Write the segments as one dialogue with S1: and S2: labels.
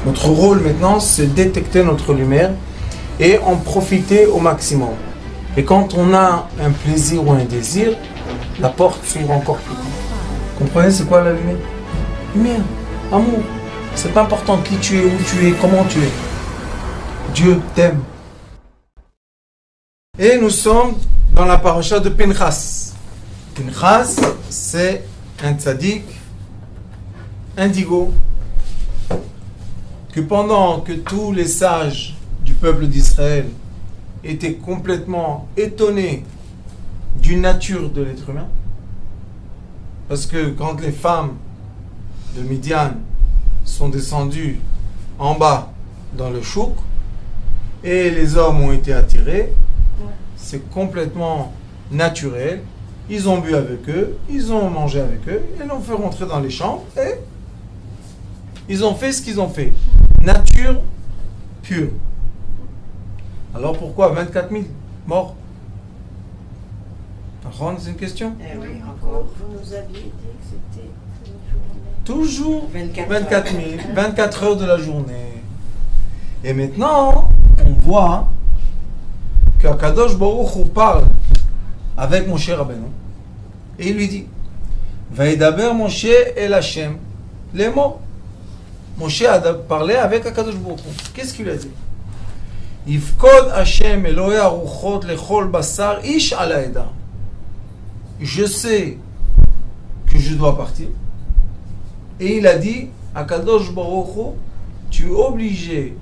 S1: Notre rôle maintenant, c'est détecter notre lumière et en profiter au maximum. Et quand on a un plaisir ou un désir, la porte s'ouvre encore plus. Comprenez, c'est quoi la lumière? Lumière, amour. C'est pas important qui tu es, où tu es, comment tu es. Dieu t'aime. Et nous sommes dans la paracha de Pinchas. Pinchas, c'est un tzaddik indigo que pendant que tous les sages du peuple d'Israël étaient complètement étonnés d'une nature de l'être humain, parce que quand les femmes de Midian sont descendues en bas dans le chouk et les hommes ont été attirés, c'est complètement naturel. Ils ont bu avec eux, ils ont mangé avec eux, ils l'ont fait rentrer dans les chambres et ils ont fait ce qu'ils ont fait. Nature pure. Alors pourquoi 24 000 morts? C'est une question?
S2: Oui, encore. Vous nous aviez dit que c'était une journée.
S1: Toujours 24 000, 24 heures de la journée. Et maintenant, on voit qu'Akadosh Baruch Hu parle avec Moshe Rabbeinu et il lui dit Vaïdaber Moshe El Hashem, les mots. Moshe a parlé avec Akadosh Baruch Hu. Qu'est-ce qu'il a dit? Yifkod Hashem Elohei Aruchot Lechol Basar Ish Ala Eda. Je sais que je dois partir. Et il a dit Akadosh Baruch Hu, tu es obligé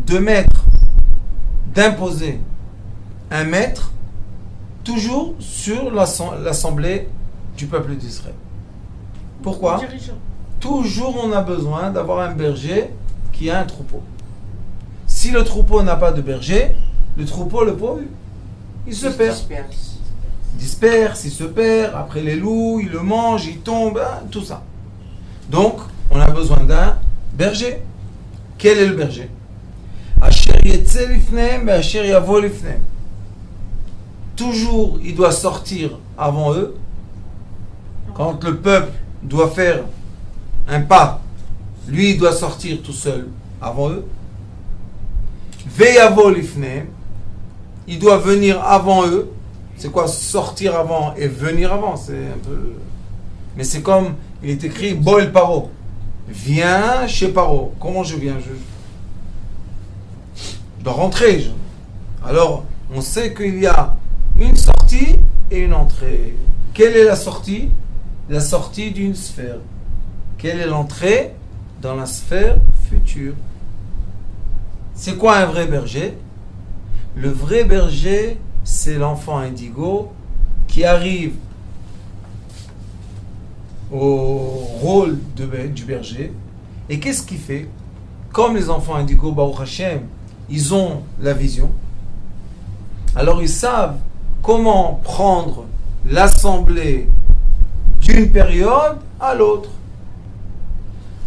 S1: de mettre, d'imposer un maître toujours sur l'assemblée du peuple d'Israël. Pourquoi? Toujours on a besoin d'avoir un berger qui a un troupeau. Si le troupeau n'a pas de berger, le troupeau, le pauvre, il se perd. Il disperse, il se perd, après les loups, il le mange, il tombe, tout ça. Donc, on a besoin d'un berger. Quel est le berger? Toujours, il doit sortir avant eux. Quand le peuple doit faire un pas, lui, il doit sortir tout seul avant eux. Il doit venir avant eux. C'est quoi sortir avant et venir avant? C'est un peu... Mais c'est comme, il est écrit Boel Paro. Viens chez Paro. Comment je viens? Je dois rentrer. Alors, on sait qu'il y a une sortie et une entrée. Quelle est la sortie? La sortie d'une sphère. Quelle est l'entrée? Dans la sphère future. C'est quoi un vrai berger? Le vrai berger, c'est l'enfant indigo qui arrive au rôle du berger. Et qu'est-ce qu'il fait? Comme les enfants indigo, Baruch Hashem, ils ont la vision. Alors ils savent comment prendre l'assemblée d'une période à l'autre,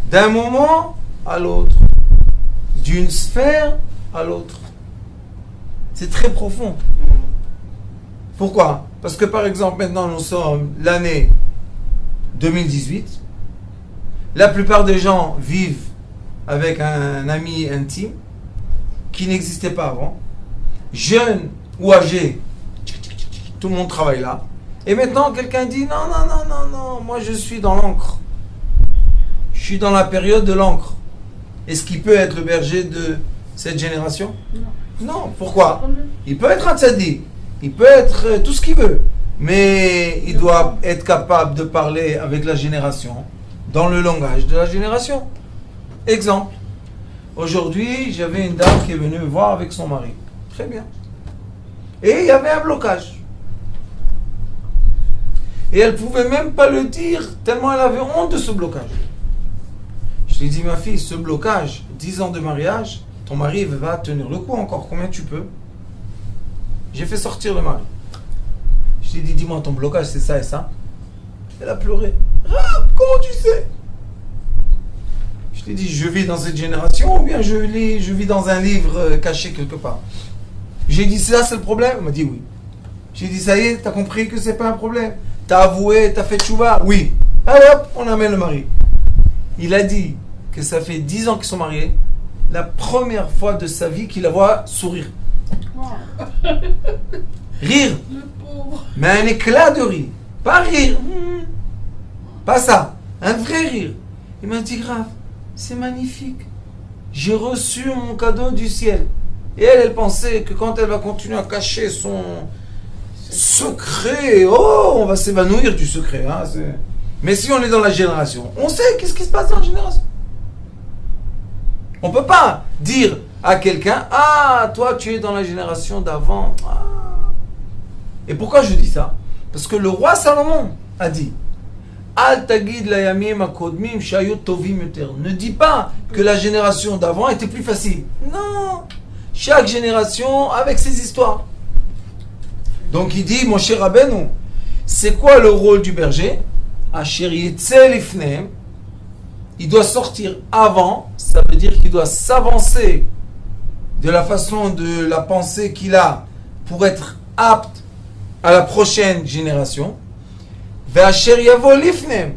S1: d'un moment à l'autre, d'une sphère à l'autre. C'est très profond. Pourquoi? Parce que par exemple, maintenant nous sommes l'année 2018. La plupart des gens vivent avec un ami intime qui n'existait pas avant. Jeune ou âgé, tout le monde travaille là. Et maintenant quelqu'un dit non, moi je suis dans l'encre. Je suis dans la période de l'encre. Est-ce qu'il peut être le berger de cette génération? Non. Pourquoi? Il peut être un tzaddik, il peut être tout ce qu'il veut, mais il doit être capable de parler avec la génération, dans le langage de la génération. Exemple, aujourd'hui, j'avais une dame qui est venue me voir avec son mari. Très bien. Et il y avait un blocage. Et elle ne pouvait même pas le dire, tellement elle avait honte de ce blocage. Je lui ai dit, ma fille, ce blocage, 10 ans de mariage, ton mari va tenir le coup encore. Combien tu peux? J'ai fait sortir le mari. Je lui ai dit, dis-moi, ton blocage, c'est ça et ça. Elle a pleuré. Ah, comment tu sais? Je lui ai dit, je vis dans cette génération ou bien je vis dans un livre caché quelque part. J'ai dit, ça c'est le problème? Elle m'a dit oui. J'ai dit, ça y est, t'as compris que c'est pas un problème? T'as avoué, t'as fait tchouva? Oui. Allez hop, on amène le mari. Il a dit que ça fait 10 ans qu'ils sont mariés, la première fois de sa vie qu'il la voit sourire. Rire. Mais un éclat de rire. Pas rire. Pas ça. Un vrai rire. Il m'a dit, grave, c'est magnifique. J'ai reçu mon cadeau du ciel. Et elle pensait que quand elle va continuer à cacher son secret, oh, on va s'évanouir du secret. Hein, mais si on est dans la génération, on sait qu'est-ce qui se passe dans la génération. On ne peut pas dire à quelqu'un, ah, toi tu es dans la génération d'avant. Ah. Et pourquoi je dis ça? Parce que le roi Salomon a dit, Al tagid la yamim akodmim shayot tovim yoter. Ne dis pas que la génération d'avant était plus facile. Non, chaque génération avec ses histoires. Donc il dit, mon cher Rabbeinu, c'est quoi le rôle du berger? Asher yetzel ifnem. Il doit sortir avant, ça veut dire qu'il doit s'avancer de la façon de la pensée qu'il a pour être apte à la prochaine génération. Ve'asher yavo lifnem.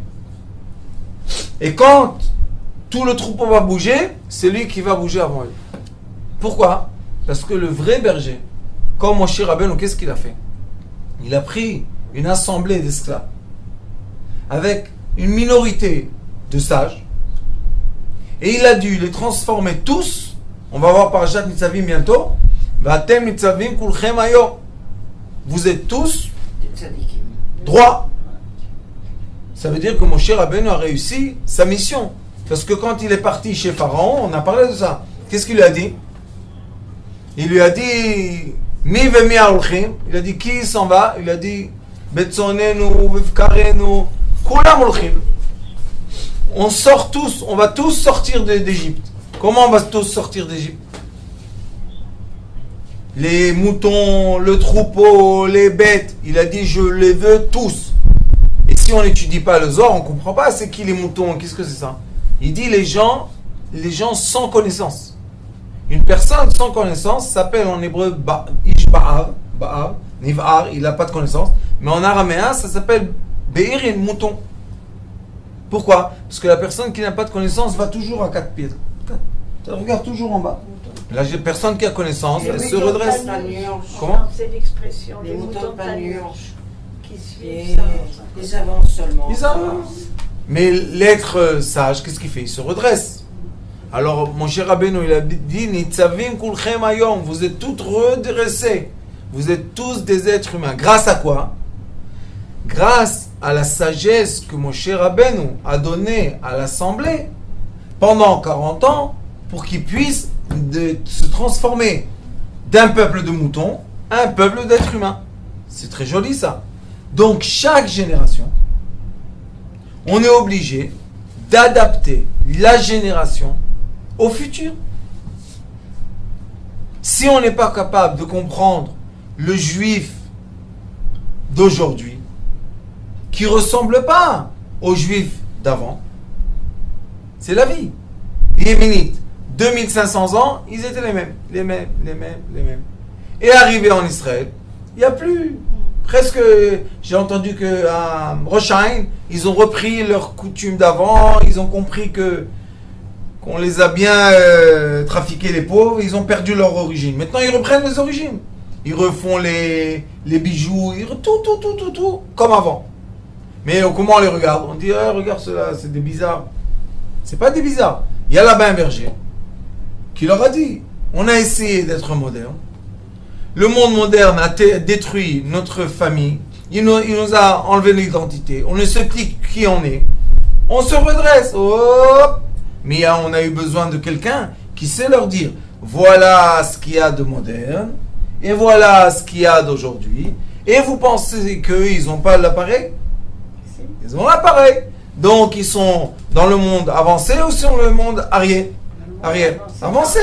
S1: Et quand tout le troupeau va bouger, c'est lui qui va bouger avant lui. Pourquoi? Parce que le vrai berger, comme Moshe Rabbeinu, qu'est-ce qu'il a fait? Il a pris une assemblée d'esclaves avec une minorité de sages et il a dû les transformer tous. On va voir Parashat Nitzavim bientôt. Vatem Nitzavim kulchem hayo. Vous êtes tous droits. Ça veut dire que Moshe Rabbeinu a réussi sa mission. Parce que quand il est parti chez Pharaon, on a parlé de ça. Qu'est-ce qu'il lui a dit? Il lui a dit Mi ve mi aulchim. Il a dit qui s'en va? Il a dit Betzonenu, Vevkarenu, Kulam aulchim. On sort tous, on va tous sortir d'Égypte. Comment on va tous sortir d'Égypte? Les moutons, le troupeau, les bêtes. Il a dit je les veux tous. Et si on n'étudie pas le Zohar, on ne comprend pas c'est qui les moutons, qu'est-ce que c'est ça? Il dit les gens sans connaissance. Une personne sans connaissance s'appelle en hébreu Ishba'ar, Niv'ar, il n'a pas de connaissance. Mais en araméen, ça s'appelle Be'ir, mouton. Pourquoi? Parce que la personne qui n'a pas de connaissance va toujours à 4 pieds. Elle regarde toujours en bas. La personne qui a connaissance, elle se redresse. Comment?
S2: C'est l'expression.
S3: Les moutons panurges
S2: qui suivent.
S3: Ils avancent seulement.
S1: Ils avancent. Mais l'être sage, qu'est-ce qu'il fait? Il se redresse. Alors, mon cher Rabbeinu, il a dit, Nitzavim kulchem hayom, vous êtes tous redressés. Vous êtes tous des êtres humains. Grâce à quoi? Grâce à la sagesse que mon cher Rabbeinu a donnée à l'Assemblée pendant 40 ans pour qu'ils puissent se transformer d'un peuple de moutons à un peuple d'êtres humains. C'est très joli ça. Donc, chaque génération, on est obligé d'adapter la génération au futur. Si on n'est pas capable de comprendre le juif d'aujourd'hui, qui ne ressemble pas au juif d'avant, c'est la vie. Les Yéménites, 2500 ans, ils étaient les mêmes. Et arrivé en Israël, il n'y a plus. Presque, j'ai entendu qu'à Rosh Hashanah, ils ont repris leurs coutumes d'avant, ils ont compris qu'on les a bien trafiqués les pauvres, ils ont perdu leur origine. Maintenant, ils reprennent les origines. Ils refont les bijoux, tout, comme avant. Mais comment on les regarde? On dit, regarde cela, c'est des bizarres. C'est pas des bizarres. Il y a là-bas un berger qui leur a dit, on a essayé d'être moderne. Le monde moderne a détruit notre famille. Il nous a enlevé l'identité. On ne sait plus qui on est. On se redresse. Hop. Mais on a eu besoin de quelqu'un qui sait leur dire, voilà ce qu'il y a de moderne. Et voilà ce qu'il y a d'aujourd'hui. Et vous pensez qu'ils n'ont pas l'appareil? Ils ont l'appareil. Donc ils sont dans le monde avancé ou sur le monde arrière? Avancé.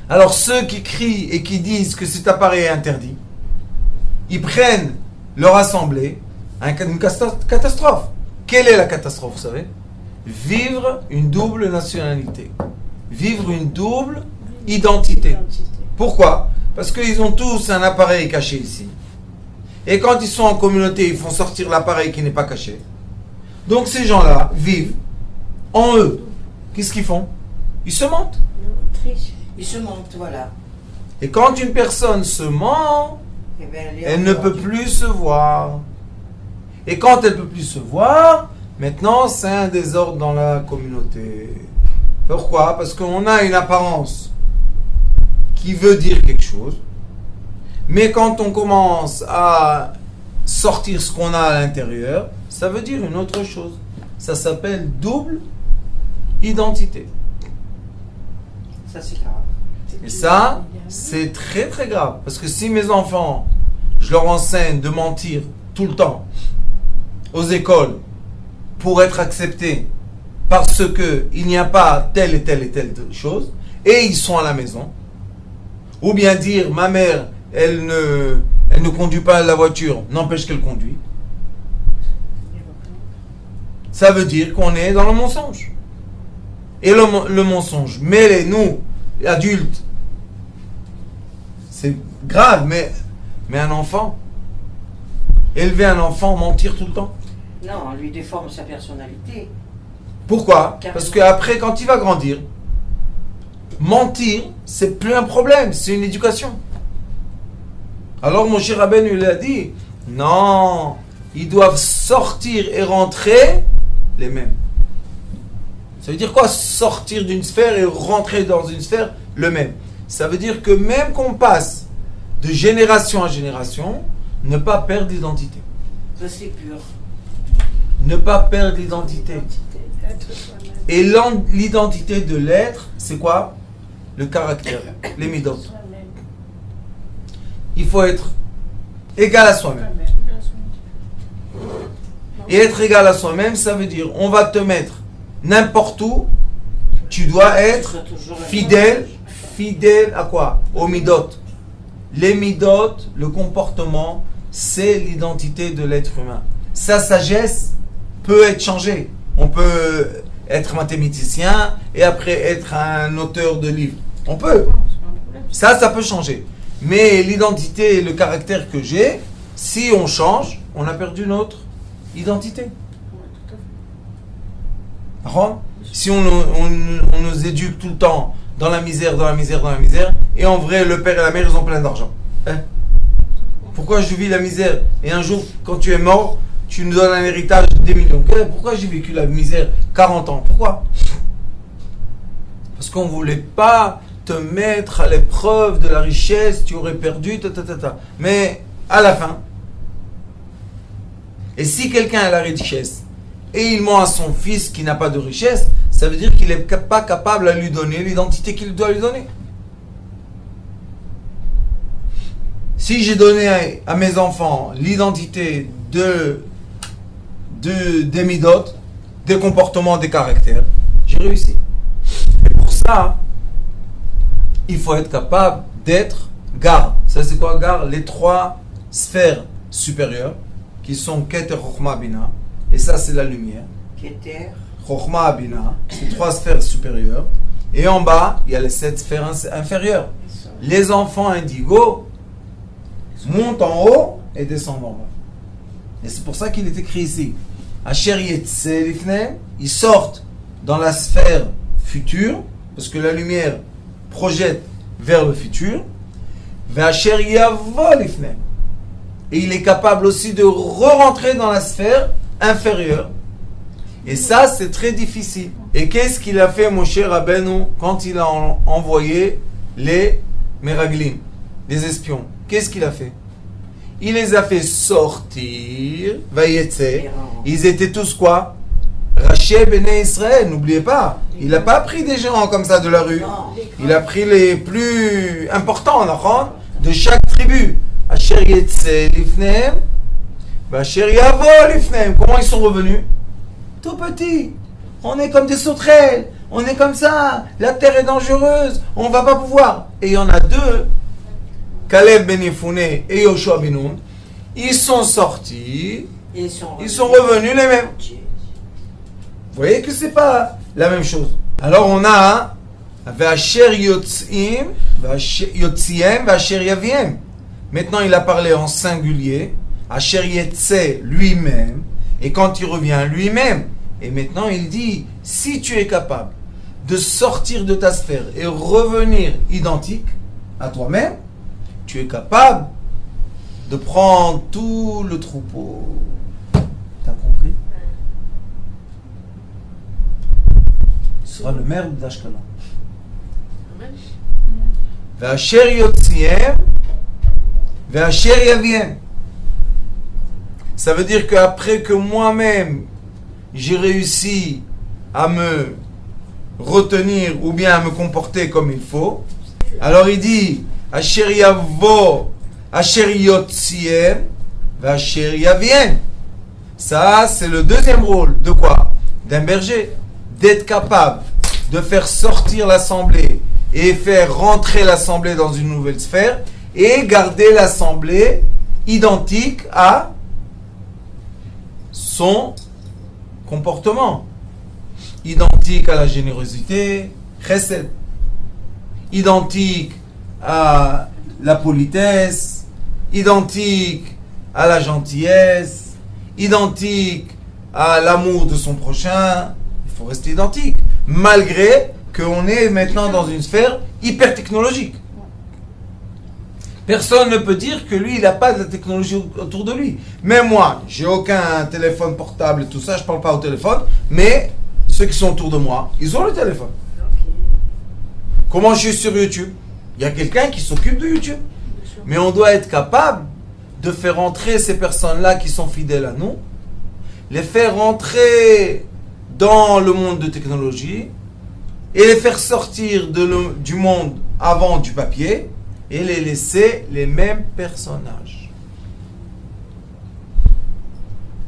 S1: Alors ceux qui crient et qui disent que cet appareil est interdit, ils prennent leur assemblée, une catastrophe. Quelle est la catastrophe, vous savez? Vivre une double nationalité. Vivre une double identité. Pourquoi? Parce qu'ils ont tous un appareil caché ici. Et quand ils sont en communauté, ils font sortir l'appareil qui n'est pas caché. Donc ces gens-là vivent en eux. Qu'est-ce qu'ils font? Ils se mentent.
S3: Ils se montent, voilà.
S1: Et quand une personne se ment,
S3: Eh bien,
S1: elle ne peut plus se voir. Et quand elle ne peut plus se voir, maintenant c'est un désordre dans la communauté. Pourquoi? Parce qu'on a une apparence qui veut dire quelque chose. Mais quand on commence à sortir ce qu'on a à l'intérieur, ça veut dire une autre chose. Ça s'appelle double identité.
S3: Ça, c'est grave.
S1: Et ça, c'est très très grave. Parce que si mes enfants, je leur enseigne de mentir tout le temps aux écoles pour être acceptés parce qu'il n'y a pas telle et telle et telle chose, et ils sont à la maison, ou bien dire ma mère, elle ne conduit pas la voiture, n'empêche qu'elle conduit, ça veut dire qu'on est dans le mensonge. Et le mensonge, nous, adultes, c'est grave, mais un enfant, élever un enfant, mentir tout le temps.
S3: Non, on lui déforme sa personnalité.
S1: Pourquoi?
S3: Carrément.
S1: Parce qu'après, quand il va grandir, mentir, c'est plus un problème, c'est une éducation. Alors mon cher Rabbeinu lui a dit, non, ils doivent sortir et rentrer les mêmes. Ça veut dire quoi, sortir d'une sphère et rentrer dans une sphère le même? Ça veut dire que même qu'on passe de génération à génération, ne pas perdre l'identité.
S3: Rester pur.
S1: Ne pas perdre l'identité.
S2: Être soi-même.
S1: Et l'identité de l'être, c'est quoi? Le caractère, les midot.
S2: Soi-même.
S1: Il faut être égal à soi-même. Et être égal à soi-même, ça veut dire, on va te mettre n'importe où, tu dois être fidèle à quoi? Aux midot. Les midot, le comportement, c'est l'identité de l'être humain. Sa sagesse peut être changée. On peut être mathématicien et après être un auteur de livres. On peut. Ça peut changer. Mais l'identité et le caractère que j'ai, si on change, on a perdu notre identité. Si on nous éduque tout le temps dans la misère, et en vrai, le père et la mère, ils ont plein d'argent. Pourquoi je vis la misère? Et un jour, quand tu es mort, tu nous donnes un héritage de des millions. Pourquoi j'ai vécu la misère 40 ans? Pourquoi? Parce qu'on ne voulait pas te mettre à l'épreuve de la richesse, tu aurais perdu, Mais à la fin, et si quelqu'un a la richesse, et il ment à son fils qui n'a pas de richesse, ça veut dire qu'il n'est pas capable à lui donner l'identité qu'il doit lui donner. Si j'ai donné à mes enfants l'identité des midot, des comportements, des caractères, j'ai réussi. Mais pour ça, il faut être capable d'être gar. Ça c'est quoi gar? Les trois sphères supérieures qui sont Keter, Chochma, Bina. Et ça c'est la lumière.
S3: Keter.
S1: Chochma, Bina. C'est trois sphères supérieures. Et en bas, il y a les 7 sphères inférieures. Les enfants indigos montent en haut et descendent en bas. Et c'est pour ça qu'il est écrit ici. Asher Yetze Lifnem, ils sortent dans la sphère future, parce que la lumière projette vers le futur. Asher Yavo Lifnem. Et il est capable aussi de re-rentrer dans la sphère inférieure. Et ça, c'est très difficile. Et qu'est-ce qu'il a fait, mon cher Rabbeinu, quand il a envoyé les Meraglim, les espions? Qu'est-ce qu'il a fait? Il les a fait sortir, Vayetse. Ils étaient tous quoi? Raché Bene Israël, n'oubliez pas. Il n'a pas pris des gens comme ça de la rue. Il a pris les plus importants, de chaque tribu. Asher Yetse Lifnem, Asher Yavo Lifnem. Comment ils sont revenus? Tout petits. On est comme des sauterelles. On est comme ça. La terre est dangereuse. On ne va pas pouvoir. Et il y en a deux, Caleb Ben Yefune et Yoshua Ben Nun, ils sont sortis, ils sont revenus les mêmes. Vous voyez que c'est pas la même chose. Alors on a V'asher Yotziem, V'asher Yaviem. Maintenant il a parlé en singulier, Asher Yetze lui-même, et quand il revient lui-même, et maintenant il dit Si tu es capable de sortir de ta sphère et revenir identique à toi-même, tu es capable de prendre tout le troupeau. T'as compris? Ce sera le maire d'Ashkelon. Ve'asher yotziem, ve'asher yaviem. Ça veut dire qu'après que moi-même j'ai réussi à me retenir ou bien à me comporter comme il faut, alors il dit Asher yavo, asher yotziem, ve'asher yaviem. Ça, c'est le deuxième rôle de quoi? D'un berger, d'être capable de faire sortir l'assemblée et faire rentrer l'assemblée dans une nouvelle sphère et garder l'assemblée identique à son comportement, identique à la générosité, chesed, identique à la politesse, identique à la gentillesse, identique à l'amour de son prochain. Il faut rester identique, malgré qu'on est maintenant dans une sphère hyper technologique. Personne ne peut dire que lui, il n'a pas de la technologie autour de lui. Même moi, j'ai aucun téléphone portable et tout ça, je ne parle pas au téléphone, mais ceux qui sont autour de moi, ils ont le téléphone. Comment je suis sur YouTube? Il y a quelqu'un qui s'occupe de YouTube. Mais on doit être capable de faire entrer ces personnes-là qui sont fidèles à nous, les faire rentrer dans le monde de technologie et les faire sortir du monde avant du papier et les laisser les mêmes personnages.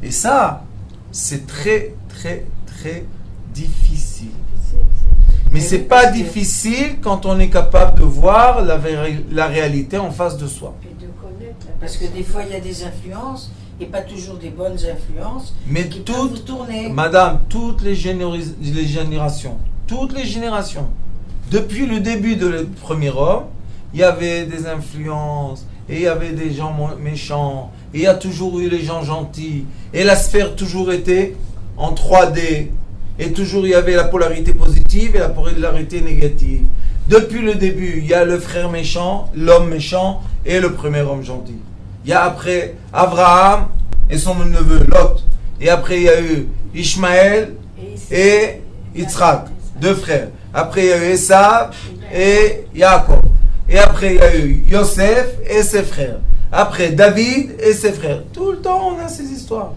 S1: Et ça, c'est très, très, très difficile. Mais c'est pas difficile quand on est capable de voir la réalité en face de soi.
S3: Parce que des fois, il y a des influences, et pas toujours des bonnes influences,
S1: mais
S3: qui peuvent vous tourner.
S1: Madame, toutes les générations, depuis le début de le premier homme, il y avait des influences, et il y avait des gens méchants, et il y a toujours eu les gens gentils, et la sphère toujours était en 3D, et toujours il y avait la polarité positive et la polarité négative. Depuis le début, il y a le frère méchant, l'homme méchant, et le premier homme gentil. Il y a après Abraham et son neveu Lot, et après il y a eu Ishmaël et Yitzhak, deux frères. Après il y a eu Esav et Jacob. Et après, il y a eu Yosef et ses frères. Après, David et ses frères. Tout le temps, on a ces histoires.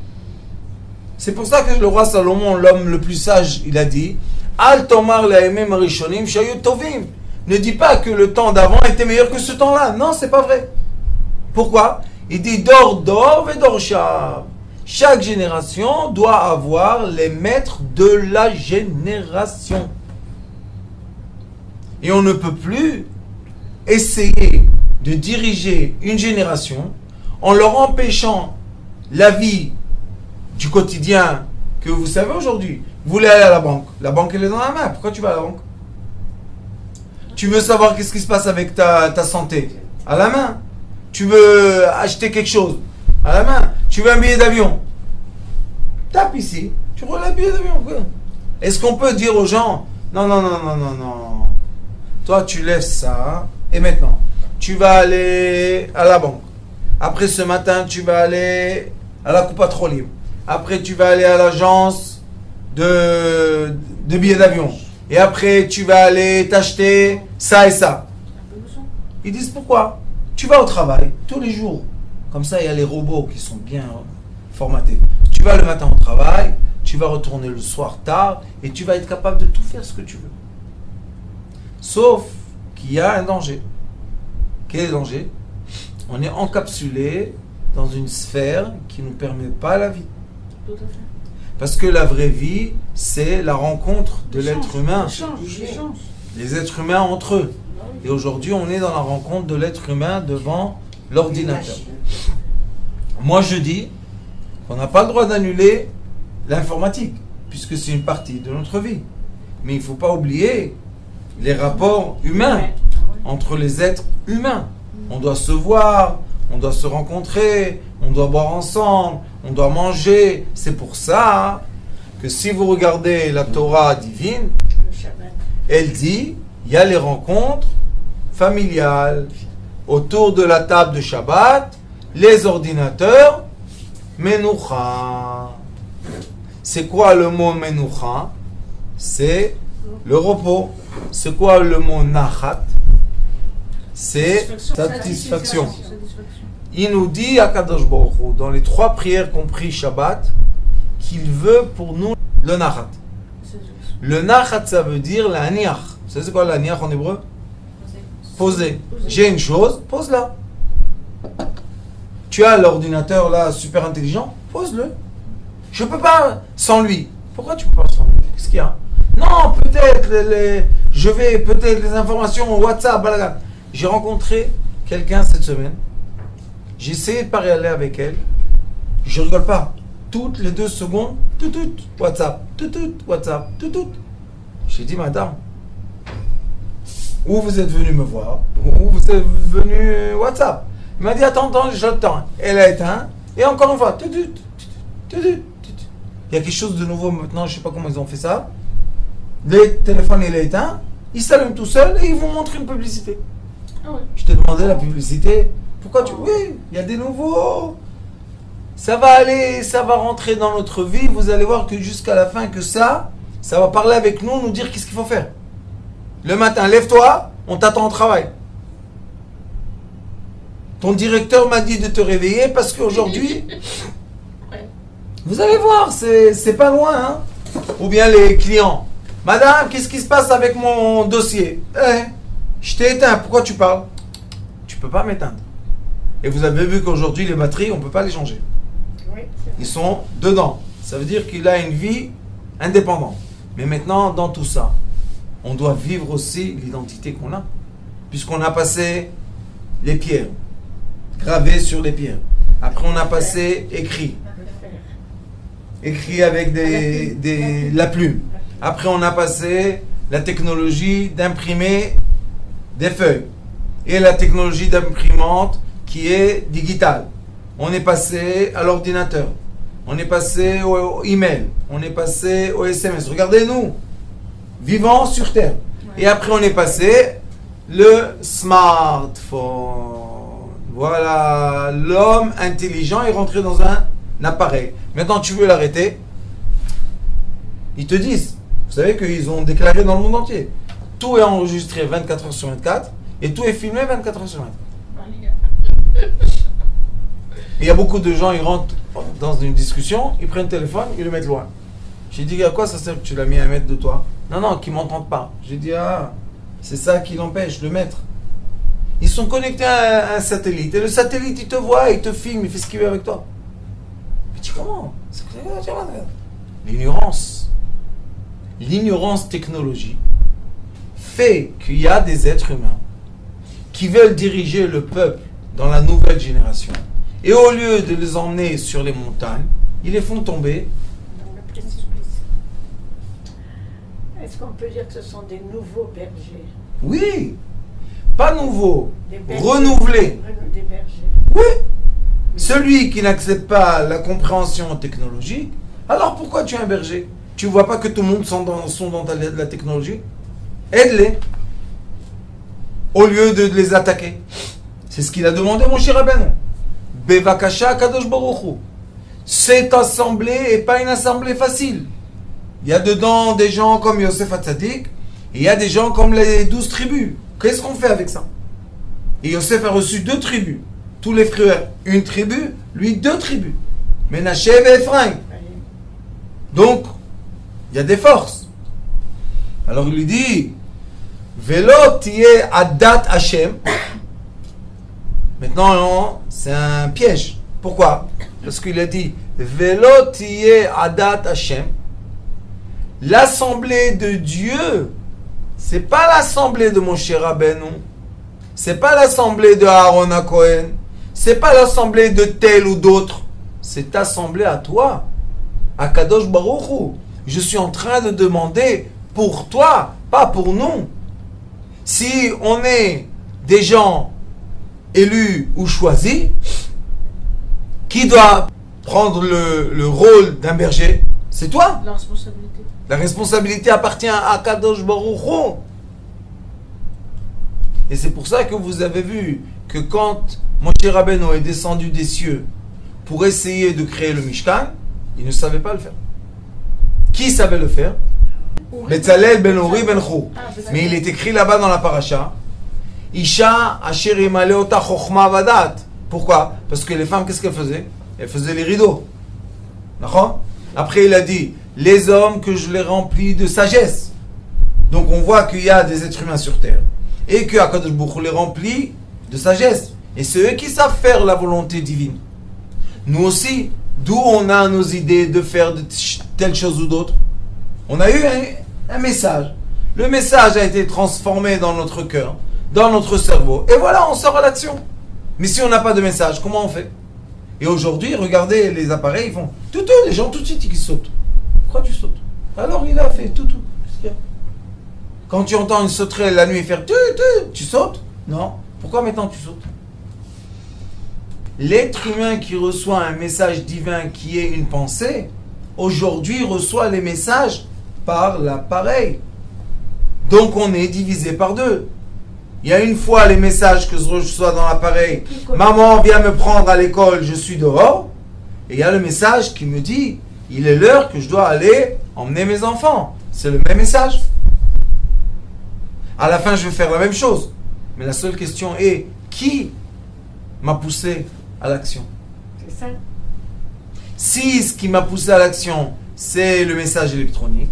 S1: C'est pour ça que le roi Salomon, l'homme le plus sage, il a dit Al tomar laemim arishonim shayut tovim. Ne dis pas que le temps d'avant était meilleur que ce temps-là. Non, c'est pas vrai. Pourquoi? Il dit Dor dor vedor shab. Chaque génération doit avoir les maîtres de la génération. Et on ne peut plus essayer de diriger une génération en leur empêchant la vie du quotidien que vous savez aujourd'hui. Vous voulez aller à la banque elle est dans la main. Pourquoi tu vas à la banque? Tu veux savoir qu'est-ce qui se passe avec ta santé? À la main. Tu veux acheter quelque chose? À la main. Tu veux un billet d'avion? Tape ici, tu prends le billet d'avion. Est-ce qu'on peut dire aux gens non, toi tu lèves ça et maintenant tu vas aller à la banque. Après ce matin tu vas aller à la Coupa Trolim. Après tu vas aller à l'agence de billets d'avion. Et après tu vas aller t'acheter ça et ça. Ils disent pourquoi? Tu vas au travail tous les jours. Comme ça il y a les robots qui sont bien formatés. Tu vas le matin au travail, tu vas retourner le soir tard et tu vas être capable de tout faire ce que tu veux. Sauf qu'il y a un danger. Quel est le danger? On est encapsulé dans une sphère qui ne nous permet pas la vie.
S2: Tout à fait.
S1: Parce que la vraie vie, c'est la rencontre de l'être humain. Les êtres humains entre eux. Et aujourd'hui, on est dans la rencontre de l'être humain devant l'ordinateur. Moi, je dis qu'on n'a pas le droit d'annuler l'informatique, puisque c'est une partie de notre vie. Mais il ne faut pas oublier les rapports humains entre les êtres humains. On doit se voir, on doit se rencontrer, on doit boire ensemble, on doit manger. C'est pour ça que si vous regardez la Torah divine,
S2: Le Shabbat.
S1: elle dit, il y a les rencontres familiales autour de la table de Shabbat, les ordinateurs, Menoucha. C'est quoi le mot Menoucha? C'est le repos. C'est quoi le mot Nachat? C'est satisfaction. Il nous dit à Kadosh Baruch Hu, dans les 3 prières compris Shabbat, qu'il veut pour nous le Nachat. Le Nachat, ça veut dire la Niach. Vous savez c'est quoi la Niach en hébreu? Poser. J'ai une chose, pose-la. Tu as l'ordinateur là super intelligent, pose-le. Je peux pas sans lui. Pourquoi tu peux pas sans lui? Qu'est-ce qu'il y a? Non, peut-être je vais peut-être les informations WhatsApp, balagan. J'ai rencontré quelqu'un cette semaine. J'ai essayé de parler avec elle. Je rigole pas. Toutes les 2 secondes, tout, WhatsApp, tout, WhatsApp, tout. J'ai dit, madame, où vous êtes venu me voir, où vous êtes venu WhatsApp. Il m'a dit, attends, j'attends. Elle a éteint, et encore une fois, tout. Il y a quelque chose de nouveau maintenant, je sais pas comment ils ont fait ça. Le téléphone, il est éteint, il s'allume tout seul, et ils vont montrer une publicité.
S2: Ah ouais.
S1: Je t'ai demandé la publicité. Pourquoi tu... Oui, il y a des nouveaux. Ça va aller, ça va rentrer dans notre vie. Vous allez voir que jusqu'à la fin, que ça va parler avec nous, nous dire qu'est-ce qu'il faut faire. Le matin, lève-toi, on t'attend au travail. Ton directeur m'a dit de te réveiller parce qu'aujourd'hui, vous allez voir, c'est pas loin. Hein? Ou bien les clients. Madame, qu'est-ce qui se passe avec mon dossier? Je t'ai éteint, pourquoi tu parles? Tu peux pas m'éteindre. Et vous avez vu qu'aujourd'hui, les batteries, on ne peut pas les changer.
S2: Oui,
S1: Ils sont dedans. Ça veut dire qu'il a une vie indépendante. Mais maintenant, dans tout ça, on doit vivre aussi l'identité qu'on a. Puisqu'on a passé les pierres, gravées sur les pierres. Après, on a passé écrit. Écrit avec la plume. Après, on a passé la technologie d'imprimer des feuilles. Et la technologie d'imprimante qui est digitale. On est passé à l'ordinateur. On est passé au email. On est passé au SMS. Regardez-nous. Vivants sur Terre. Et après, on est passé le smartphone. Voilà. L'homme intelligent est rentré dans un appareil. Maintenant, tu veux l'arrêter? Ils te disent. Vous savez qu'ils ont déclaré dans le monde entier. Tout est enregistré 24 heures sur 24 et tout est filmé 24 heures sur 24. Il y a beaucoup de gens, ils rentrent dans une discussion, ils prennent le téléphone, ils le mettent loin. J'ai dit, à quoi ça sert que tu l'as mis à 1 mètre de toi? Non, qu'ils ne m'entendent pas. J'ai dit, c'est ça qui l'empêche, le mettre. Ils sont connectés à un satellite, et le satellite, il te voit, il te filme, il fait ce qu'il veut avec toi. Mais tu comment? L'ignorance technologique fait qu'il y a des êtres humains qui veulent diriger le peuple dans la nouvelle génération. Et au lieu de les emmener sur les montagnes, ils les font tomber
S2: dans le précipice. Est-ce qu'on peut dire que ce sont des nouveaux bergers?
S1: Oui, pas nouveaux,
S2: Des bergers.
S1: renouvelés.
S2: Des bergers.
S1: Oui, celui qui n'accepte pas la compréhension technologique, alors pourquoi tu es un berger? Tu ne vois pas que tout le monde sont dans la technologie? Aide-les, au lieu de les attaquer. C'est ce qu'il a demandé mon cher Rabbeinu. Bevakasha Kadosh Baruch Hu. Cette assemblée n'est pas une assemblée facile. Il y a dedans des gens comme Yosef Hatzadik, et il y a des gens comme les 12 tribus. Qu'est-ce qu'on fait avec ça? Et Yosef a reçu 2 tribus. Tous les frères, une tribu, lui 2 tribus. Menaché et Ephraim. Donc, il y a des forces. Alors il lui dit, Velo tiye adat Hashem. Maintenant, c'est un piège. Pourquoi? Parce qu'il a dit, Velo tiye adat Hashem. L'assemblée de Dieu, c'est pas l'assemblée de Moshe Rabbeinu, c'est pas l'assemblée de Aaron à Cohen, c'est pas l'assemblée de tel ou d'autres, c'est assemblée à toi, à Kadosh Baruch Hu. Je suis en train de demander pour toi, pas pour nous. Si on est des gens élus ou choisis, qui doit prendre le rôle d'un berger? C'est toi.
S4: La responsabilité.
S1: La responsabilité appartient à Kadosh Baruch Hu. Et c'est pour ça que vous avez vu que quand Moshe Rabbeinu est descendu des cieux pour essayer de créer le Mishkan, il ne savait pas le faire. Qui savait le faire? Betzalel ben Uri ben Chou. Mais il est écrit là-bas dans la paracha, Isha asher imale ota chokhma vadat. Pourquoi? Parce que les femmes, qu'est-ce qu'elles faisaient? Elles faisaient les rideaux. D'accord? Après, il a dit, les hommes que je les remplis de sagesse. Donc on voit qu'il y a des êtres humains sur terre. Et que Akadosh Baruch Hu les remplit de sagesse. Et c'est eux qui savent faire la volonté divine. Nous aussi, d'où on a nos idées de faire de telle chose ou d'autre? On a eu un message. Le message a été transformé dans notre cœur, dans notre cerveau. Et voilà, on sort à l'action. Mais si on n'a pas de message, comment on fait? Et aujourd'hui, regardez les appareils, ils font tout, les gens tout de suite ils sautent. Pourquoi tu sautes? Alors il a fait tout. Qu'est-ce qu'il y a? Quand tu entends une sauterelle la nuit faire tu sautes? Non. Pourquoi maintenant tu sautes? L'être humain qui reçoit un message divin qui est une pensée, aujourd'hui reçoit les messages par l'appareil. Donc on est divisé par deux. Il y a une fois les messages que je reçois dans l'appareil. Maman vient me prendre à l'école, je suis dehors. Et il y a le message qui me dit, il est l'heure que je dois aller emmener mes enfants. C'est le même message. À la fin, je vais faire la même chose. Mais la seule question est, qui m'a poussé à l'action?
S2: C'est ça.
S1: Si ce qui m'a poussé à l'action, c'est le message électronique,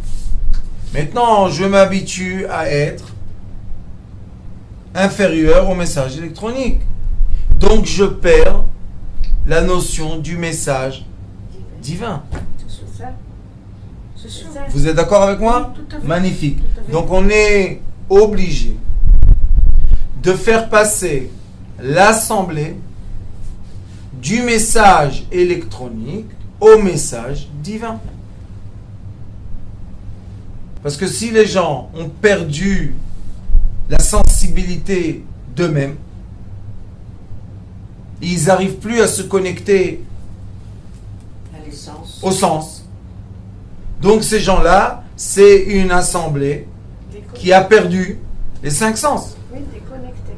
S1: maintenant je m'habitue à être inférieur au message électronique. Donc je perds la notion du message divin.
S2: C'est ça.
S4: C'est sûr.
S2: C'est ça.
S1: Vous êtes d'accord avec moi?
S4: Tout à fait.
S1: Magnifique.
S4: Tout à fait.
S1: Donc on est obligé de faire passer l'assemblée du message électronique au message divin. Parce que si les gens ont perdu la sensibilité d'eux-mêmes, ils n'arrivent plus à se connecter
S3: À l'essence.
S1: au sens. Donc ces gens-là, c'est une assemblée qui a perdu les 5 sens.
S2: Oui, déconnecté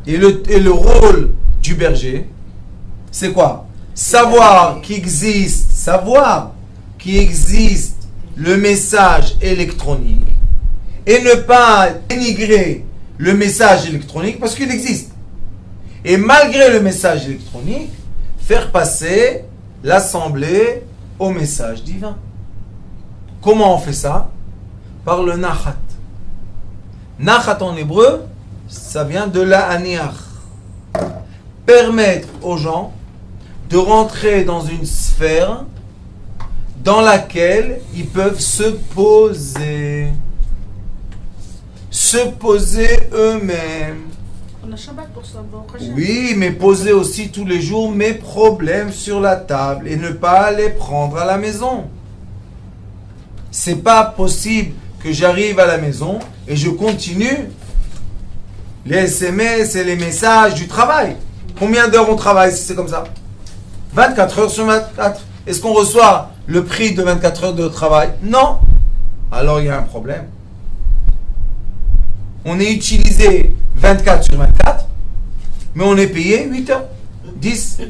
S2: complètement.
S1: Et le rôle du berger, c'est quoi? Savoir qu'il existe le message électronique et ne pas dénigrer le message électronique parce qu'il existe. Et malgré le message électronique, faire passer l'assemblée au message divin. Comment on fait ça? Par le nachat. Nachat en hébreu, ça vient de la aniach. Permettre aux gens de rentrer dans une sphère dans laquelle ils peuvent se poser. Se poser eux-mêmes.
S4: On a Shabbat pour ça. Bon, Hachem.
S1: Oui, mais poser aussi tous les jours mes problèmes sur la table et ne pas les prendre à la maison. C'est pas possible que j'arrive à la maison et je continue les SMS et les messages du travail. Combien d'heures on travaille si c'est comme ça? 24 heures sur 24. Est-ce qu'on reçoit le prix de 24 heures de travail? Non. Alors il y a un problème. On est utilisé 24 sur 24, mais on est payé 8 heures, 10.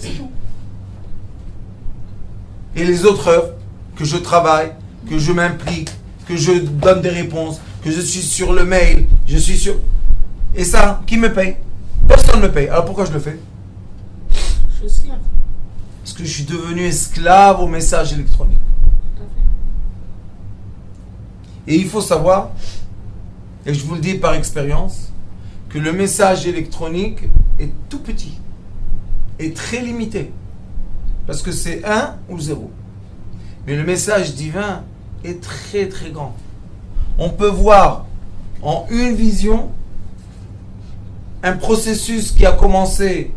S1: Et les autres heures que je travaille, que je m'implique, que je donne des réponses, que je suis sur le mail, je suis sur... Et ça, qui me paye? Personne ne me paye. Alors pourquoi je le fais?
S4: Je suis esclave.
S1: Parce que je suis devenu esclave au message électronique.
S4: Tout à fait.
S1: Et il faut savoir, et je vous le dis par expérience, que le message électronique est tout petit, est très limité. Parce que c'est 1 ou 0. Mais le message divin est très très grand. On peut voir en une vision un processus qui a commencé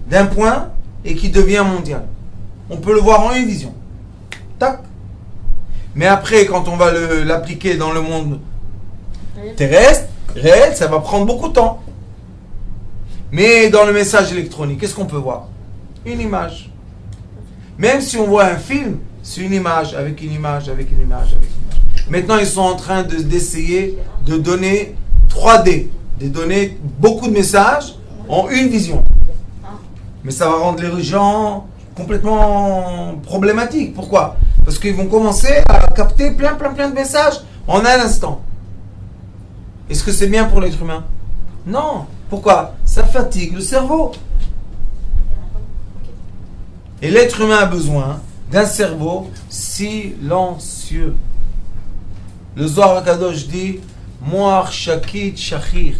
S1: d'un point et qui devient mondial. On peut le voir en une vision. Tac. Mais après, quand on va l'appliquer dans le monde terrestre, réel, ça va prendre beaucoup de temps. Mais dans le message électronique, qu'est-ce qu'on peut voir? Une image. Même si on voit un film, C'est une image, avec une image, avec une image, avec une image. Maintenant, ils sont en train d'essayer de donner 3D, de donner beaucoup de messages en une vision. Mais ça va rendre les gens complètement problématiques. Pourquoi? Parce qu'ils vont commencer à capter plein de messages en un instant. Est-ce que c'est bien pour l'être humain? Non. Pourquoi? Ça fatigue le cerveau. Et l'être humain a besoin d'un cerveau silencieux. Le Zohar HaKadosh dit Moach Shakit Shachir.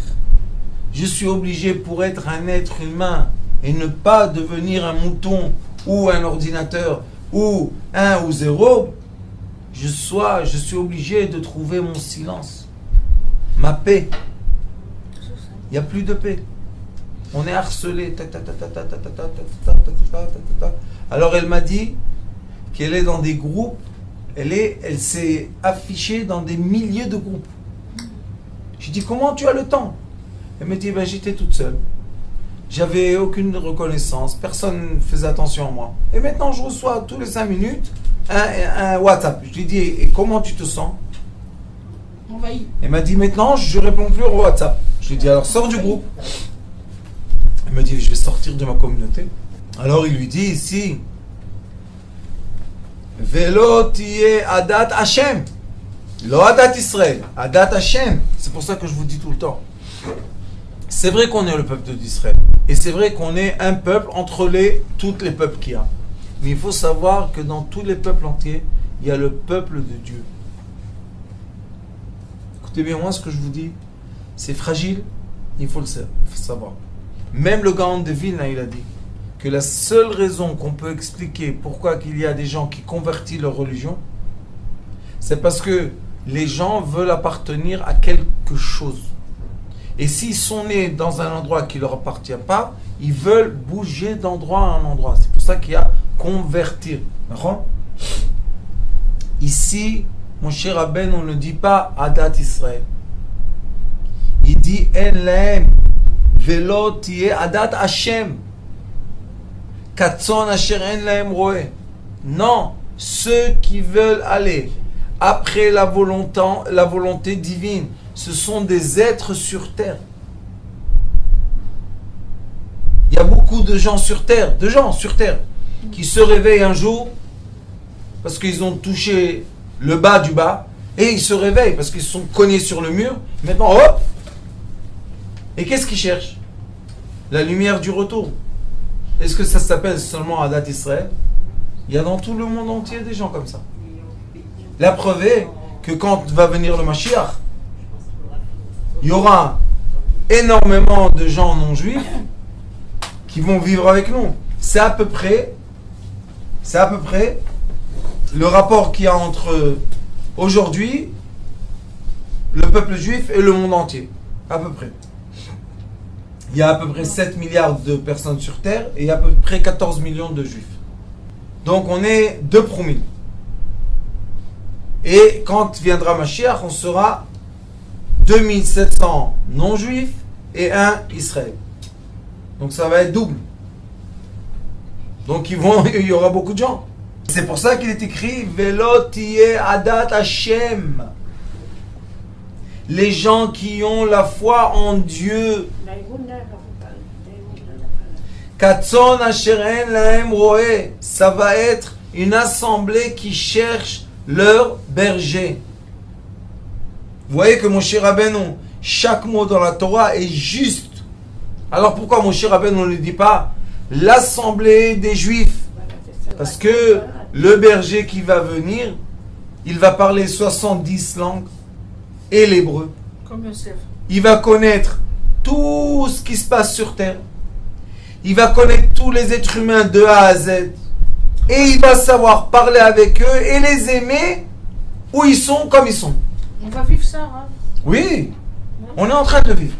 S1: Je suis obligé pour être un être humain et ne pas devenir un mouton ou un ordinateur ou 1 ou 0. Je suis obligé de trouver mon silence, ma paix. Il n'y a plus de paix. On est harcelé. Alors elle m'a dit qu'elle est dans des groupes, elle s'est affichée dans des milliers de groupes. J'ai dit comment tu as le temps? Elle m'a dit ben, j'étais toute seule. J'avais aucune reconnaissance, personne ne faisait attention à moi. Et maintenant je reçois tous les 5 minutes un WhatsApp. Je lui dis et comment tu te sens?
S4: Envahi.
S1: Elle m'a dit maintenant je réponds plus au WhatsApp. Je lui dis alors sors du groupe. Elle me dit je vais sortir de ma communauté. Alors il lui dit ici Velo tiye adat Hashem. Lo adat Israël. Adat Hashem. C'est pour ça que je vous dis tout le temps. C'est vrai qu'on est le peuple d'Israël. Et c'est vrai qu'on est un peuple entre tous les peuples qu'il y a. Mais il faut savoir que dans tous les peuples entiers, il y a le peuple de Dieu. Écoutez bien, moi ce que je vous dis, c'est fragile, il faut le savoir. Même le Gaon de Vilna, il a dit que la seule raison qu'on peut expliquer pourquoi il y a des gens qui convertissent leur religion, c'est parce que les gens veulent appartenir à quelque chose. Et s'ils sont nés dans un endroit qui ne leur appartient pas, ils veulent bouger d'endroit à un endroit. C'est pour ça qu'il y a convertir. Ici, mon cher Rabben, on ne dit pas Adat Israël. Il dit En lahem velo tiye Adat Hashem. Katzon asher en lahem roe. Non, ceux qui veulent aller après la volonté divine, ce sont des êtres sur terre. Il y a beaucoup de gens sur terre, qui se réveillent un jour parce qu'ils ont touché le bas du bas et ils se réveillent parce qu'ils se sont cognés sur le mur. Maintenant, hop! Et qu'est-ce qu'ils cherchent? La lumière du retour. Est-ce que ça s'appelle seulement Adat Israël? Il y a dans tout le monde entier des gens comme ça. La preuve est que quand va venir le Mashiach, il y aura énormément de gens non juifs qui vont vivre avec nous. C'est à peu près le rapport qu'il y a entre aujourd'hui le peuple juif et le monde entier. À peu près. Il y a à peu près 7 milliards de personnes sur Terre et à peu près 14 millions de juifs. Donc on est 2 promilles. Et quand viendra Mashiach, on sera 2700 non-juifs et 1 Israël. Donc ça va être double. Donc il y aura beaucoup de gens. C'est pour ça qu'il est écrit Velo tiye adat Hashem. Les gens qui ont la foi en Dieu. Katzon asher en lahem roe. Ça va être une assemblée qui cherche leur berger. Vous voyez que mon cher Rabbeinu, chaque mot dans la Torah est juste. Alors pourquoi mon cher Rabbeinu ne le dit pas l'assemblée des Juifs? Parce que le berger qui va venir, il va parler 70 langues et l'hébreu.
S4: Comme Yosef.
S1: Il va connaître tout ce qui se passe sur terre. Il va connaître tous les êtres humains de A à Z. Et il va savoir parler avec eux et les aimer où ils sont, comme ils sont.
S4: On va vivre ça, hein?
S1: Oui, on est en train de le vivre.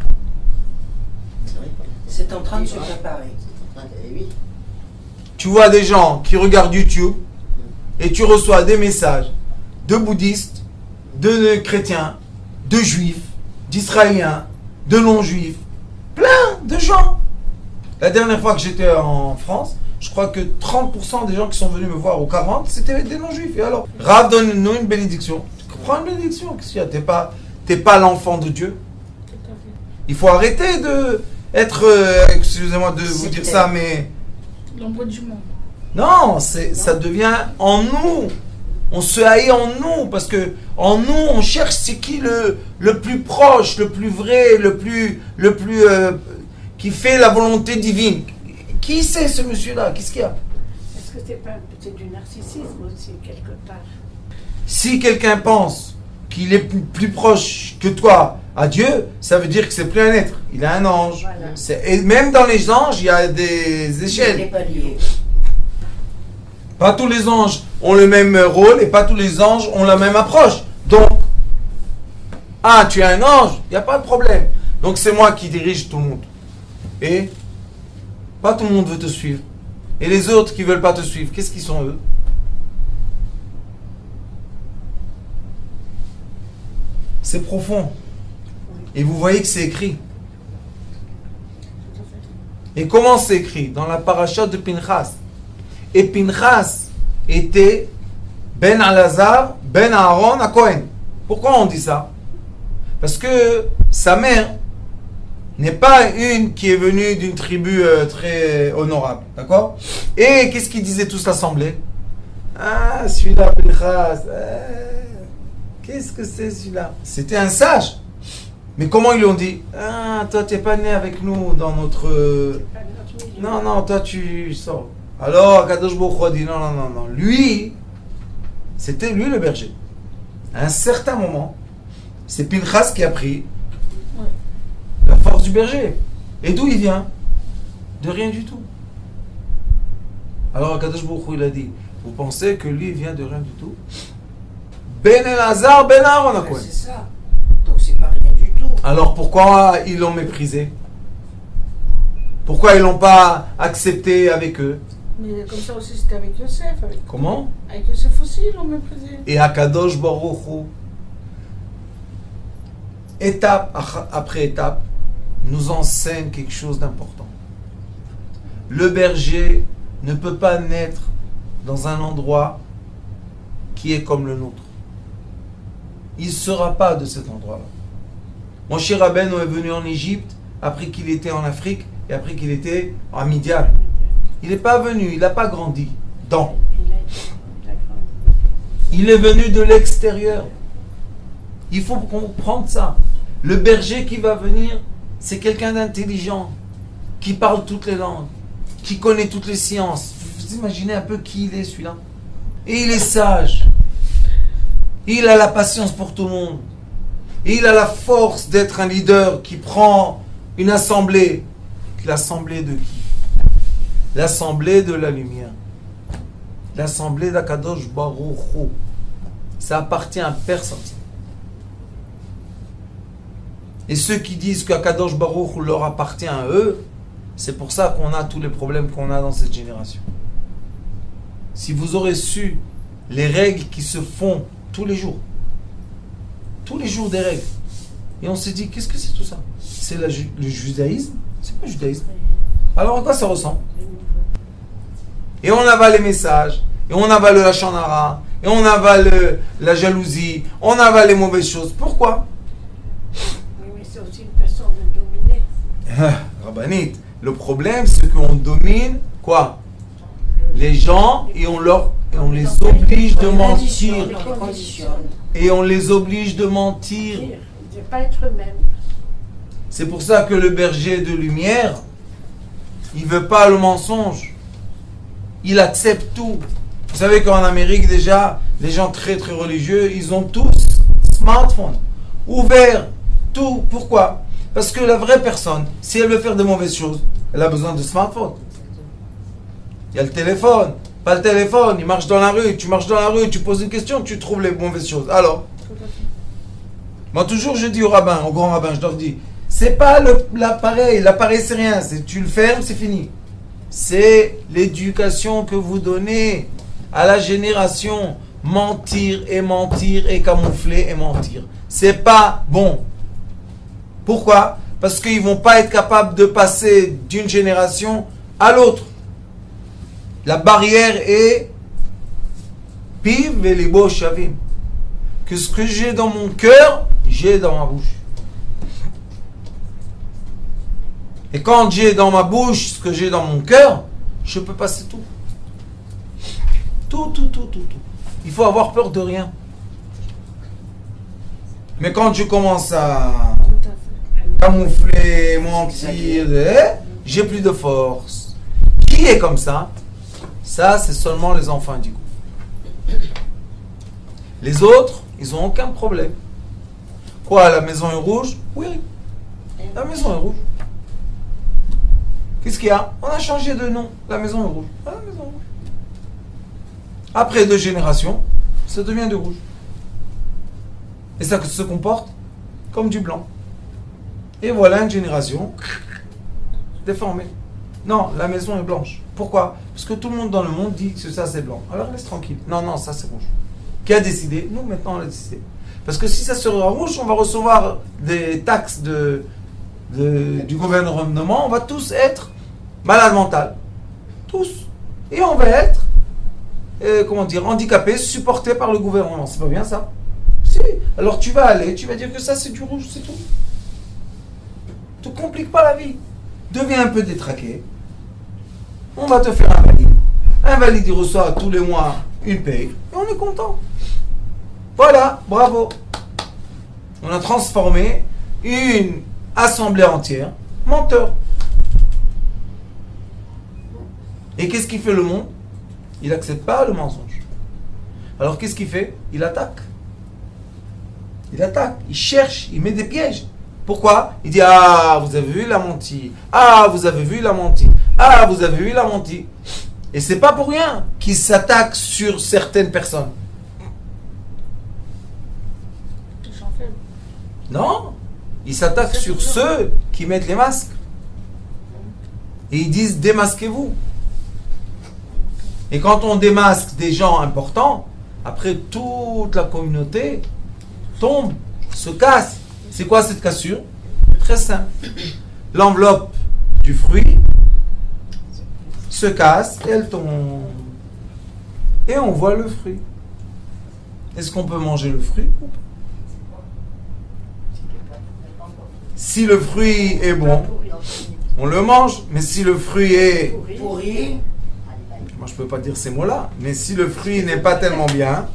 S3: C'est en train de se préparer.
S1: Tu vois des gens qui regardent YouTube et tu reçois des messages de bouddhistes, de chrétiens, de juifs, d'israéliens, de non-juifs, plein de gens. La dernière fois que j'étais en France, Je crois que 30% des gens qui sont venus me voir, ou 40%, c'était des non-juifs. Et alors, Rav, donne-nous une bénédiction. Prends une bénédiction. Qu'est-ce qu'il y a? T'es pas l'enfant de Dieu.
S4: Tout à fait.
S1: Il faut arrêter de être, excusez-moi de vous dire ça, mais
S4: L'ombre du monde.
S1: non, ça devient en nous. On se haït en nous, parce que en nous, on cherche c'est qui le plus proche, le plus vrai, le plus qui fait la volonté divine. Qui c'est ce monsieur-là? Qu'est-ce qu'il y a?
S2: Est-ce que c'est pas peut-être du narcissisme aussi, quelque part?
S1: Si quelqu'un pense qu'il est plus proche que toi à Dieu, ça veut dire que c'est plus un être. Il a un ange.
S2: Voilà.
S1: Et même dans les anges, il y a des échelles.
S3: Les paliers.
S1: Pas tous les anges ont le même rôle et pas tous les anges ont la même approche. Donc, tu es un ange, il n'y a pas de problème. Donc c'est moi qui dirige tout le monde. Et pas tout le monde veut te suivre. Et les autres qui ne veulent pas te suivre, qu'est-ce qu'ils sont eux? C'est profond. Et vous voyez que c'est écrit. Et comment c'est écrit? Dans la paracha de Pinchas. Et Pinchas était Ben Alazar, Ben Aaron à Cohen. Pourquoi on dit ça? Parce que sa mère n'est pas une qui est venue d'une tribu très honorable. D'accord? Et qu'est-ce qu'ils disaient tous l'assemblée? Ah, celui-là, Pinchas. Qu'est-ce que c'est celui-là? C'était un sage. Mais comment ils lui ont dit? Ah, toi, tu n'es pas né avec nous dans notre...
S2: C'est pas notre milieu.
S1: Non, toi, tu sors. Alors, Kadosh Baruch Hu a dit non. Lui, c'était lui le berger. À un certain moment, c'est Pinchas qui a pris
S4: Ouais.
S1: la force du berger. Et d'où il vient? De rien du tout. Alors, Kadosh Baruch Hu, il a dit, vous pensez que lui vient de rien du tout? Ben Elazar, Ben Aaron à
S3: Ouais,
S1: quoi?
S3: c'est ça. Donc c'est pas rien du tout.
S1: Alors, pourquoi ils l'ont méprisé? Pourquoi ils l'ont pas accepté avec eux?
S4: Mais comme ça aussi, c'était avec Yosef.
S1: Comment?
S4: Avec Yosef aussi, ils l'ont méprisé.
S1: Et Akadosh Baruch Hu, étape après étape, nous enseigne quelque chose d'important. Le berger ne peut pas naître dans un endroit qui est comme le nôtre. Il ne sera pas de cet endroit-là. Moshe Rabbeinu est venu en Égypte après qu'il était en Afrique et après qu'il était en Midian. Il n'est pas venu, il n'a pas grandi dans. Il est venu de l'extérieur. Il faut comprendre ça. Le berger qui va venir, c'est quelqu'un d'intelligent, qui parle toutes les langues, qui connaît toutes les sciences. Vous imaginez un peu qui il est celui-là? Et il est sage. Il a la patience pour tout le monde. Et il a la force d'être un leader qui prend une assemblée. L'assemblée de qui? L'assemblée de la lumière. L'assemblée d'Akadosh Baruch Hu. Ça appartient à personne. Et ceux qui disent qu'Akadosh Baruch Hu leur appartient à eux, c'est pour ça qu'on a tous les problèmes qu'on a dans cette génération. Si vous aurez su les règles qui se font tous les jours des règles, et on s'est dit, qu'est-ce que c'est tout ça? C'est le judaïsme? C'est pas le judaïsme. Alors à quoi ça ressemble? Et on avale les messages, et on avale la chanara, et on avale la jalousie, on avale les mauvaises choses. Pourquoi?
S2: Oui, mais c'est aussi une façon de dominer.
S1: Rabbanit, le problème c'est qu'on domine quoi? Les gens et on les oblige de mentir.
S3: On les conditionne.
S1: Et on les oblige de mentir.
S2: De ne pas être eux-mêmes.
S1: C'est pour ça que le berger de lumière, il veut pas le mensonge. Il accepte tout. Vous savez qu'en Amérique déjà, les gens très très religieux, ils ont tous smartphone, ouvert, tout. Pourquoi? Parce que la vraie personne, si elle veut faire de mauvaises choses, elle a besoin de smartphone. Il y a le téléphone, pas le téléphone, il marche dans la rue, tu marches dans la rue, tu poses une question, tu trouves les mauvaises choses. Alors, moi toujours je dis au rabbin, au grand rabbin, je leur dis, c'est pas l'appareil c'est rien, tu le fermes, c'est fini. C'est l'éducation que vous donnez à la génération. Mentir et camoufler et mentir. C'est pas bon. Pourquoi? Parce qu'ils vont pas être capables de passer d'une génération à l'autre. La barrière est piv et libo shavim. Que ce que j'ai dans mon cœur, j'ai dans ma bouche. Et quand j'ai dans ma bouche ce que j'ai dans mon cœur, je peux passer tout. Tout. Il faut avoir peur de rien. Mais quand je commence à camoufler, mentir, j'ai plus de force. Qui est comme ça? Ça, c'est seulement les enfants du coup. Les autres, ils n'ont aucun problème. Quoi, la maison est rouge? Oui, la maison est rouge. Qu'est-ce qu'il y a? On a changé de nom. La maison est rouge. Ah, la maison est rouge. Après 2 générations, ça devient du rouge. Et ça se comporte comme du blanc. Et voilà une génération déformée. Non, la maison est blanche. Pourquoi? Parce que tout le monde dans le monde dit que ça c'est blanc. Alors laisse tranquille. Non, ça c'est rouge. Qui a décidé? Nous, maintenant, on l'a décidé. Parce que si ça sera rouge, on va recevoir des taxes du gouvernement. On va tous être malades mentales. Tous. Et on va être, handicapés, supportés par le gouvernement. C'est pas bien ça? Si. Alors tu vas aller, tu vas dire que ça c'est du rouge, c'est tout. Ne te complique pas la vie. Deviens un peu détraqué. On va te faire invalide. Invalide, il reçoit tous les mois une paye. Et on est content. Voilà, bravo. On a transformé une assemblée entière menteur. Et qu'est-ce qu'il fait le monde? Il n'accepte pas le mensonge. Alors qu'est-ce qu'il fait? Il attaque. Il cherche, il met des pièges. Pourquoi? Il dit, ah, vous avez vu, il a menti. Ah, vous avez vu, il a menti. Ah, vous avez vu, il a menti. Et c'est pas pour rien qu'il s'attaque sur certaines personnes. Non, il s'attaque sur ceux qui mettent les masques. Et ils disent, démasquez-vous. Et quand on démasque des gens importants, après toute la communauté tombe, se casse. C'est quoi cette cassure? Très simple. L'enveloppe du fruit se casse et elle tombe. Et on voit le fruit. Est-ce qu'on peut manger le fruit ou pas? Si le fruit est bon, on le mange. Mais si le fruit est
S3: pourri,
S1: moi je peux pas dire ces mots-là, mais si le fruit n'est pas tellement bien,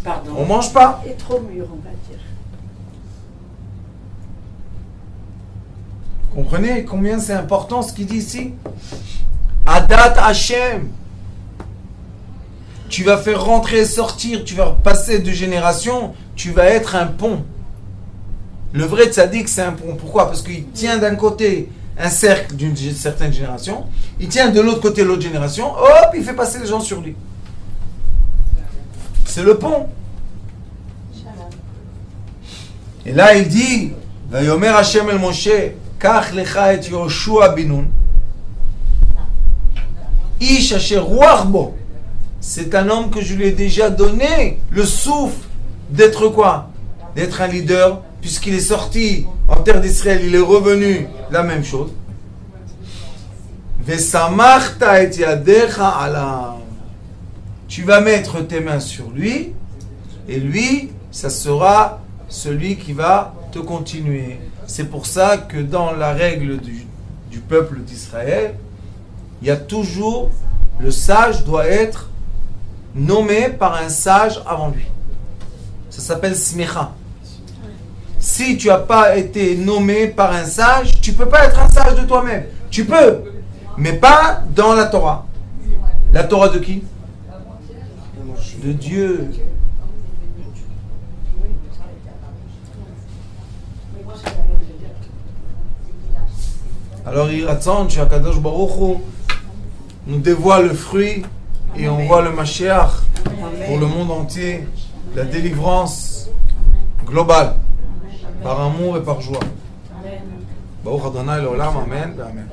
S3: pardon,
S1: on mange pas.
S2: Et trop mûr, on va dire.
S1: Comprenez combien c'est important ce qu'il dit ici? Adat Hashem. Tu vas faire rentrer et sortir, tu vas passer de génération, tu vas être un pont. Le vrai tzaddik, c'est un pont. Pourquoi? Parce qu'il tient d'un côté un cercle d'une certaine génération, il tient de l'autre côté l'autre génération, hop, il fait passer les gens sur lui. C'est le pont. Et là, il dit, Vayomer Hashem el Moshe, Kach lecha et Yoshua binun, Ish asher ruach bo. C'est un homme que je lui ai déjà donné le souffle d'être quoi? D'être un leader, puisqu'il est sorti en terre d'Israël, il est revenu, la même chose. Vesamachta et yadecha alav. Tu vas mettre tes mains sur lui, et lui, ça sera celui qui va te continuer. C'est pour ça que dans la règle du peuple d'Israël, il y a toujours, le sage doit être nommé par un sage avant lui. Ça s'appelle smicha. Si tu n'as pas été nommé par un sage, tu ne peux pas être un sage de toi-même. Tu peux, mais pas dans la Torah. La Torah de qui? De Dieu. Alors, Yiratzon, Shakadosh Baruch Hu nous dévoile le fruit et on voit le Mashiach pour le monde entier, la délivrance globale, par amour et par joie. Baruch Adonai Leolam, Amen, Amen.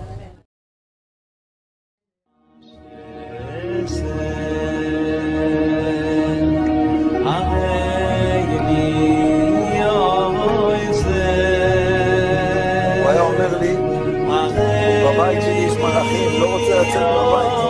S1: הוא היה אומר לי, בבית שלי יש מלאכים, לא רוצה לצאת מהבית.